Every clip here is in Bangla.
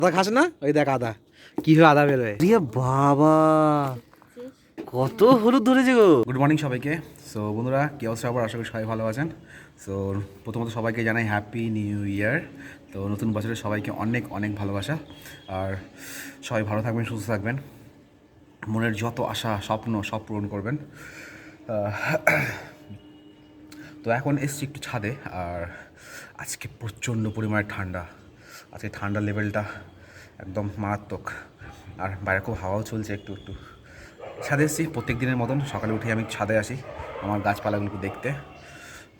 আদা খাস না? ওই দেখ আদা কি হয়ে আদা বেরোয়। বাবা কত হলুদ ধরেছে গো। গুড মর্নিং সবাইকে। সো বন্ধুরা কি অবস্থা, আবার আশা করি সবাই ভালো আছেন। সো প্রথমত সবাইকে জানাই হ্যাপি নিউ ইয়ার। তো নতুন বছরে সবাইকে অনেক অনেক ভালোবাসা, আর সবাই ভালো থাকবেন, সুস্থ থাকবেন, মনের যত আশা স্বপ্ন সব পূরণ করবেন। তো এখন এসছি একটু ছাদে, আর আজকে প্রচণ্ড পরিমাণে ঠান্ডা। আজকে ঠান্ডার লেভেলটা একদম মারাত্মক, আর বাইরে খুব হাওয়াও চলছে একটু একটু। ছাদে এসেছি প্রত্যেক দিনের মতন, সকালে উঠে আমি ছাদে আসি আমার গাছপালাগুলোকে দেখতে।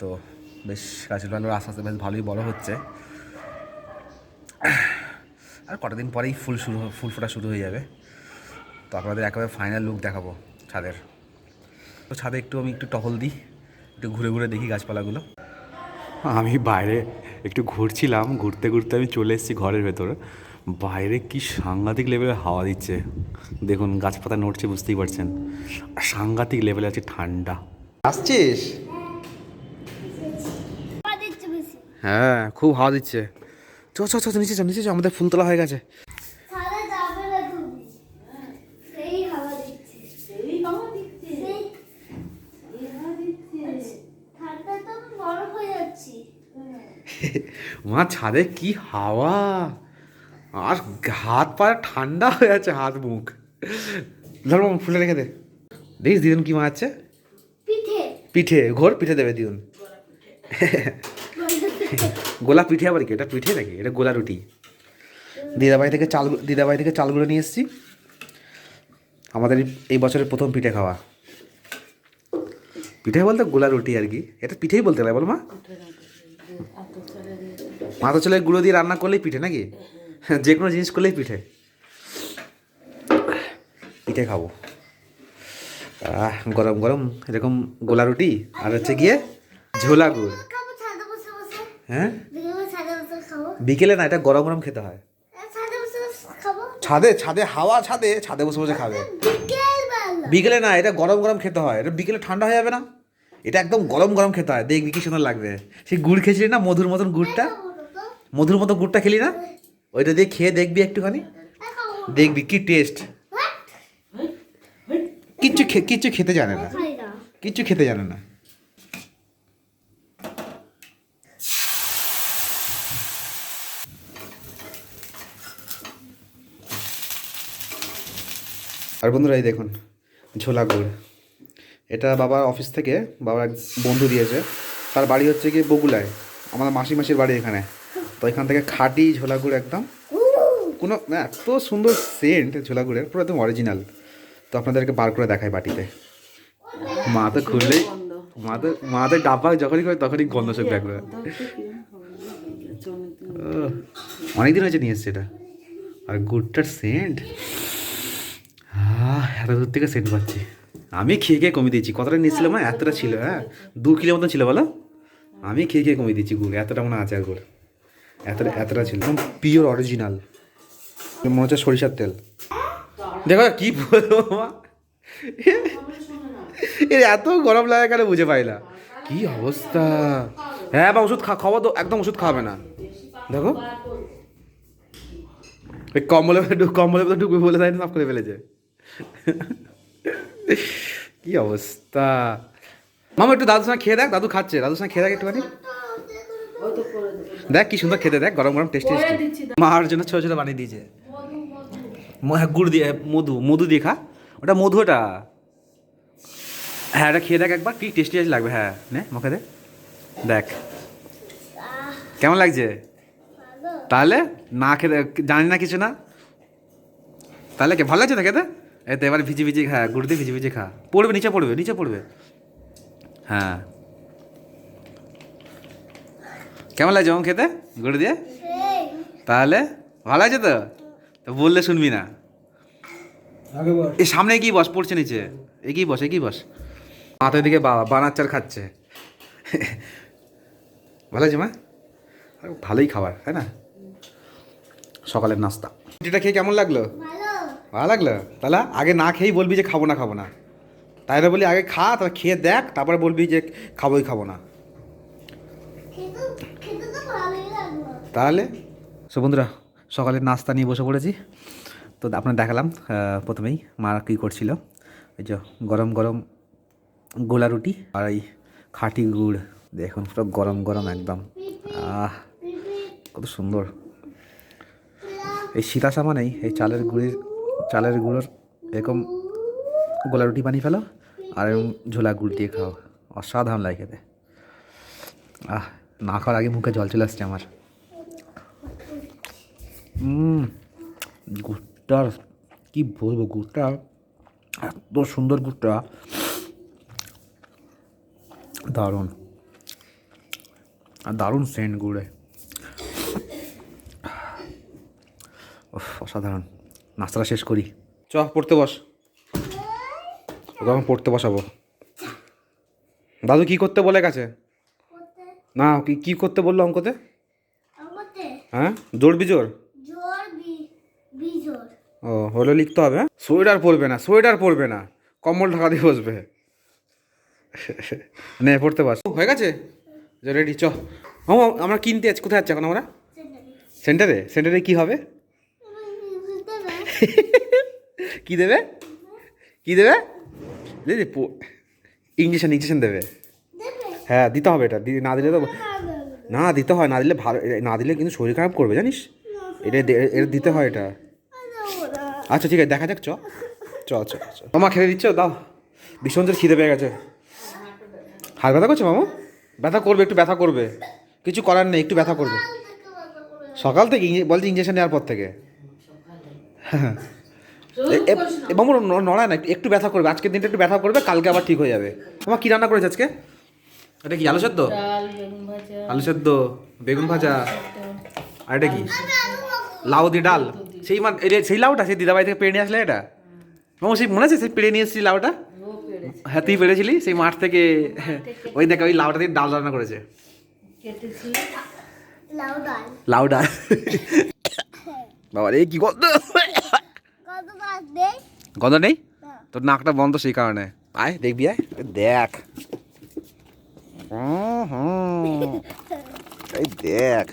তো বেশ গাছপালাগুলো আস্তে আস্তে বেশ ভালোই বড় হচ্ছে, আর কটা দিন পরেই ফুল ফোটা শুরু হয়ে যাবে। তো আপনাদের একেবারে ফাইনাল লুক দেখাবো ছাদের। তো ছাদে আমি একটু টহল দিই, একটু ঘুরে ঘুরে দেখি গাছপালাগুলো। আমি বাইরে একটু ঘুরছিলাম, ঘুরতে ঘুরতে আমি চলে এসেছি ঘরের ভেতরে। বাইরে কি সাংঘাতিক লেভেলের হাওয়া দিচ্ছে, দেখুন গাছপাতা নড়ছে, বুঝতেই পারছেন। আর সাংঘাতিক লেভেলে আছে ঠান্ডা। আসছিস? হ্যাঁ খুব হাওয়া দিচ্ছে। চ চ চ নিচে চ, নিচে চ, আমাদের ফুল তোলা হয়ে গেছে। মা ছাদে কি হাওয়া, আর হাত পা ঠান্ডা হয়ে আছে, হাত মুখ। ধরো ফুলে রেখে দে। দেখিস দিদুন কি মারছে, পিঠে ঘোর পিঠে দেবে দিদুন। গোলা পিঠে আবার কি, এটা পিঠে নাকি, এটা গোলা রুটি। দিদাবাড়ি থেকে চালগুলো নিয়ে এসেছি, আমাদের এই বছরের প্রথম পিঠে খাওয়া। পিঠে বলতে গোলা রুটি আর কি, এটা পিঠেই বলতে হবে বল মা। মাথা চলে গুঁড়ো দিয়ে রান্না করলেই পিঠে নাকি, যে কোনো জিনিস করলেই পিঠে। পিঠে খাবো গরম গরম এরকম গোলা রুটি, আর হচ্ছে গিয়ে ঝোলা গুড়। হ্যাঁ বিকেলে না, এটা গরম গরম খেতে হয়। ছাদে ছাদে হাওয়া, ছাদে ছাদে বসে বসে খাবে। বিকেলে না, এটা গরম গরম খেতে হয়, এটা বিকেলে ঠান্ডা হয়ে যাবে না, এটা একদম গরম গরম খেতে হয়। দেখবি কি সুন্দর লাগবে। সেই গুড় খেয়েছিলি না, মধুর মতন গুড়টা, মধুর মতো গুড়টা খেলি না, ওইটা দিয়ে খেয়ে দেখবি একটুখানি, দেখবি কি টেস্ট। কিচ্ছু খেতে জানে না, কিচ্ছু খেতে জানে না। আর বন্ধুরা এই দেখুন ঝোলা গুড়, এটা বাবার অফিস থেকে বাবার এক বন্ধু দিয়েছে। তার বাড়ি হচ্ছে গিয়ে বগুলায়, আমাদের মাসির বাড়ি এখানে। তো এখান থেকে খাঁটি ঝোলা গুড়, একদম কোনো এত সুন্দর সেন্ট ঝোলা গুড়ের, পুরো একদম অরিজিনাল। তো আপনাদেরকে বার করে দেখায় বাটিতে। মা তো খুললেই, মাদের ডাব্বা যখনই করে তখনই গন্ধ চোখ দেখবে। অনেকদিন হয়েছে নিয়ে এসছে এটা, আর গুড়টার সেন্ট, এত দূর থেকে সেন্ট পাচ্ছি। আমি খেয়ে খেয়ে কমিয়ে দিয়েছি। কতটা নিয়েছিলাম, এতটা ছিল, হ্যাঁ 2 কিলো মতন ছিল বলো। আমি খেয়ে খেয়ে কমিয়ে দিচ্ছি গুড়, এতটা মনে আছে আর গুড়, এতটা ছিল, একদম পিওর অরিজিনাল, মনে হচ্ছে সরিষার তেল। দেখো কি বলবো মা, এর এত গরম লাগে কেন বুঝে পাই না, কি অবস্থা। হ্যাঁ বা ওষুধ খাওয়া তো একদম ওষুধ খাওয়াবে না। দেখো ওই কম্বলের মধ্যে ঢুকবে বলে তাই না, সাফ করে ফেলেছে। কি অবস্থা। মামা একটু দাদুর সঙ্গে খেয়ে দেখ, দাদু খাচ্ছে, দাদুর সঙ্গে খেয়ে দেখ একটুখানি, দেখ কি সুন্দর খেতে, দেখ গরম গরম টেস্টি টেস্টি। মার জন্য ছোটো ছোটো বানিয়ে দিয়েছে, গুড় দিয়ে, মধু দিয়ে খা, ওটা মধু ওটা। হ্যাঁ এটা খেয়ে দেখ একবার, কি টেস্টি লাগবে। হ্যাঁ নে মুখে দে, দেখ কেমন লাগছে। তাহলে না খেতে জানি না কিছু না, তাহলে কে ভালো লাগছে না খেতে। এই তো এবার ভিজি খা, গুড় দিয়ে ভিজি খা, পড়বে নিচে পড়বে। হ্যাঁ কেমন লাগছে আমার খেতে গুড় দিয়ে, তাহলে ভালো লাগছে তো। তো বললে শুনবি না, এই সামনে কি বস, পড়ছে নিচে, এগিয়ে বস। মাথার দিকে বানার চাল খাচ্ছে। ভালো আছে মা, ভালোই খাবার তাই না, সকালের নাস্তা। রুটিটা খেয়ে কেমন লাগলো, ভালো লাগলো। তাহলে আগে না খেয়েই বলবি যে খাবো না, তাই না বলি আগে খা, তারপর খেয়ে দেখ, তারপরে বলবি যে খাবো না। তাহলে সো বন্ধুরা সকালের নাস্তা নিয়ে বসে পড়েছি। তো আপনার দেখালাম প্রথমেই মা কী করছিল। এই যে গরম গরম গোলা রুটি আর এই খাঁটি গুড়, দেখুন পুরো গরম গরম একদম। কত সুন্দর। এই শীতাশা মানেই এই চালের গুঁড়োর এরকম গোলা রুটি বানিয়ে ফেলো আর এরকম ঝোলা গুড় দিয়ে খাও, অসাধারণ লাগে খেতে। না খাওয়ার আগে মুখে জল চলে আসছে আমার। গুড়টার কি বলবো, গুড়টা এত সুন্দর, গুড়টা দারুণ, আর দারুণ সেন্ট গুড়ে, অসাধারণ। নাস্তাটা শেষ করি, চ পড়তে বস। তখন পড়তে বসাবো। দাদু কি করতে বলে গেছে? না কি করতে বললো অঙ্কতে? হ্যাঁ, জোর বিজোর। ও হলো লিখতে হবে। সোয়েটার পরবে না, কম্বল ঢাকা দিয়ে বসবে। নে পড়তে বস। হয়ে গেছে, রেডি। চ আমরা কিনতে যাচ্ছি। কোথায় যাচ্ছি এখন আমরা? সেন্টারে কি হবে? কি দেবে? ইঞ্জেকশন দেবে। হ্যাঁ দিতে হবে, এটা না দিলে তো না দিতে হয়, না দিলে ভালো, না দিলে কিন্তু শরীর খারাপ করবে জানিস। এটা দিতে হয় এটা। আচ্ছা ঠিক আছে, দেখা যাক। চ মামা খেতে দিচ্ছ, দাও। ভীষণ জোর খিদে পেয়ে গেছে। হাত ব্যথা করছে মামু? ব্যথা করবে, একটু ব্যথা করবে, কিছু করার নেই, একটু ব্যথা করবে। সকাল থেকে বলছি ইঞ্জেকশন নেওয়ার পর থেকে। হ্যাঁ মামু নড়ায় না, একটু ব্যথা করবে, আজকের দিনটা একটু ব্যথা করবে, কালকে আবার ঠিক হয়ে যাবে। তোমার কী রান্না করেছে আজকে? এটা কি আলু সেদ্ধ? বেগুন ভাজা। আর এটা কি? লাউ দিয়ে ডাল। সেই লাউটা সেই দিদাবাড়ি থেকে পেড়ে নিয়ে আসলে এটা মামু, সেই মনে আছে সেই পেড়ে নিয়ে এসেছিলি লাউটা? হ্যাঁ তুই পেড়েছিলি সেই মাঠ থেকে। ওই দেখ ওই লাউটা দিয়ে ডাল রান্না করেছে। লাউ ডাল। বাবা রে কি গন্ধ নেই তোর, নাকটা বন্ধ সেই কারণে। আয় দেখবি, আয় দেখ। এই দেখ,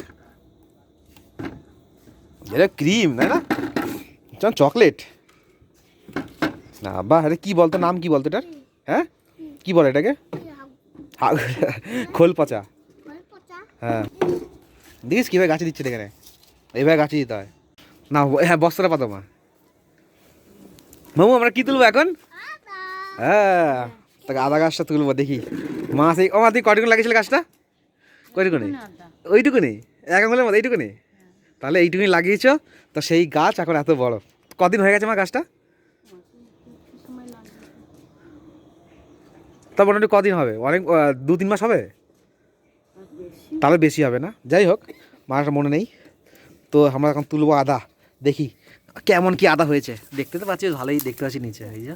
এটা ক্রিম তাই না? চকলেট না বা, আরে কি বলতো, নাম কি বলতো এটার? হ্যাঁ কি বলে এটাকে? খোল পচা। হ্যাঁ দেখিস কীভাবে গাছে দিচ্ছে, এখানে এইভাবে গাছে দিতে হয় না। হ্যাঁ বস্তাটা পাতো মা। মামু আমরা কি তুলবো এখন? হ্যাঁ তাকে আদা গাছটা তুলবো, দেখি। মা সেই তুই কটুকুনি লাগিয়েছিল গাছটা? কটুকুনি? ওইটুকুনি এক আঙুলের মতো, এইটুকুনি? তাহলে এইটুকুনি লাগিয়েছ, তো সেই গাছ এখন এত বড়। কদিন হয়ে গেছে মা গাছটা? তা মোটামুটি কদিন হবে? অনেক 2-3 মাস হবে, তাহলে বেশি হবে না। যাই হোক, মাটা মনে নেই। তো আমরা এখন তুলবো আদা, দেখি কেমন কি আদা হয়েছে। দেখতে তো পাচ্ছি ভালোই দেখতে পাচ্ছি নিচে। এই যে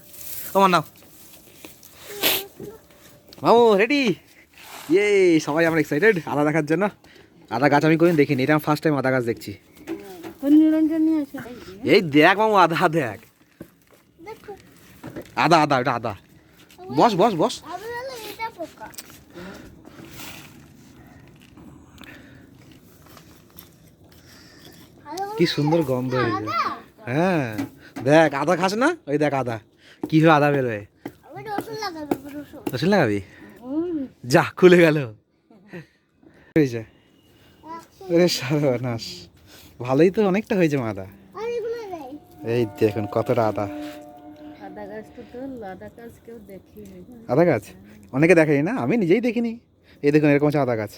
তোমার নাও মামু, রেডি। সবাই আমরা এক্সাইটেড আদা দেখার জন্য। আদা গাছ আমি কোনোদিন দেখিনি, এটা আমি ফার্স্ট টাইম আদা গাছ দেখছি। এই দেখ মামু, আদা দেখ, আদা ওটা আদা। বস। কি সুন্দর গন্ধ হয়েছে। হ্যাঁ দেখ, আদা খাস না? ওই দেখ আদা কিভাবে আদা বেরোয়। রসুন লাগাবি? যা খুলে গেল। সর্বনাশ, ভালোই তো অনেকটা হয়েছে মা আদা। এই দেখুন কতটা আদা। আদা গাছ অনেকে দেখেনি না, আমি নিজেই দেখিনি। এই দেখুন এরকম আছে আদা গাছ।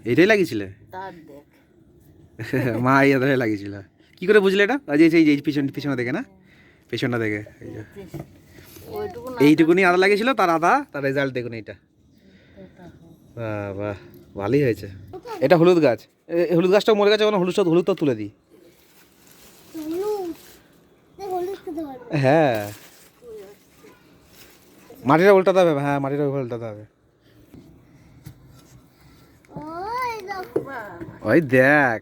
এইটাই লাগিয়েছিলে মা? এই আদাটাই লাগিয়েছিল। কি করে বুঝলে এটা? এই পিছনে দেখে না, পেছনটা দেখে। এইটুকুনি আদা লাগিয়েছিল, তার রেজাল্ট দেখুন এইটা। বাহ ভালোই হয়েছে। এটা হলুদ গাছ, হলুদ গাছটাও মরে গেছে, হলুদটাও তুলে দিই। হ্যাঁ মাটিটা উল্টাতে হবে। হ্যাঁ মাটিটা উল্টাতে হবে। ওই দেখ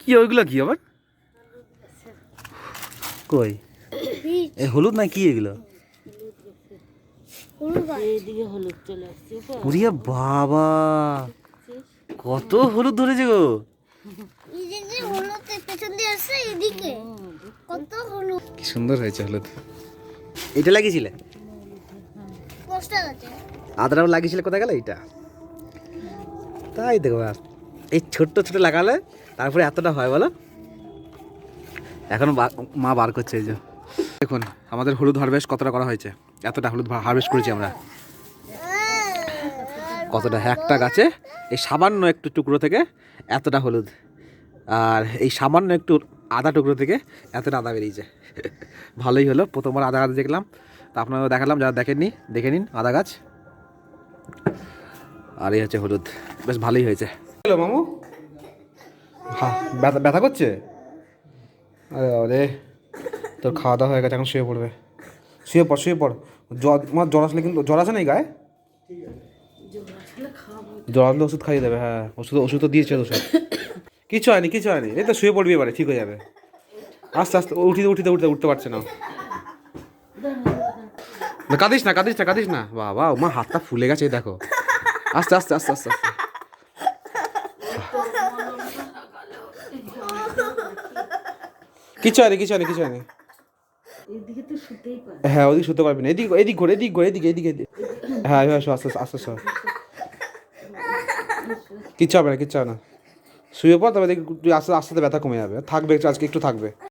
কি, ওইগুলো কি আবার? কই এই হলুদ না কি এগুলো? এইদিকে হলুদ চলে আসছে উড়িয়া বাবা, কত হলুদ ধরেছে গো। কি সুন্দর হয়েছে হলুদ। এটা লাগিয়েছিলে? আদারাও লাগিয়েছিলে, কোথায় গেল এটা? তাই দেখো, এই ছোট্ট ছোট লাগালে তারপরে এতটা হয় বলো। এখন মা বার করছে, এই যে দেখুন আমাদের হলুদ হারভেস্ট কতটা করা হয়েছে। এতটা হলুদ হারভেস্ট করেছি আমরা। কতটা, একটা গাছে এই সামান্য একটু টুকরো থেকে এতটা হলুদ, আর এই সামান্য একটু আদা টুকরো থেকে এতটা আদা বেরিয়েছে। ভালোই হলো, প্রথমবার আদা গাছ দেখলাম, তা আপনারাও দেখালাম, যারা দেখেননি দেখে নিন আদা গাছ। আর এই হচ্ছে হলুদ, বেশ ভালোই হয়েছে। হ্যালো মামু, হ্যাঁ ব্যথা ব্যথা করছে? আরে আরে, তোর খাওয়া দাওয়া হয়ে গেছে, এখন শুয়ে পড়বে। শুয়ে পড় শুয়ে পড়। জ্বর আসলে কিন্তু, জ্বর আছে না এই গায়ে? জ্বর আসলে ওষুধ খাইয়ে দেবে। হ্যাঁ ওষুধ তো দিয়েছে, ওষুধ। কিছু হয়নি কিছু হয়নি, এই তো শুয়ে পড়বি এবারে, ঠিক হয়ে যাবে। আস্তে আস্তে উঠতে পারছে না। কাঁদিস না কাঁদিস না কাঁদিস না, বাবা মা হাতটা ফুলে গেছে, দেখো। আস্তে আস্তে আস্তে আস্তে আস্তে। কিছু হয়নি কিছু হয়নি কিছু হয়নি। হ্যাঁ ওদিকে শুতে পারবি না, এদিক এদিক ঘোর এদিক ঘোর এদিকে এদিকে। হ্যাঁ হ্যাঁ আস্তে আস্তে আস্তে। কিচ্ছু হবে না কিচ্ছু হবে না, শুয়ে পর, তবে দেখি আস্তে আস্তে ব্যথা কমে যাবে, থাকবে আজকে একটু থাকবে।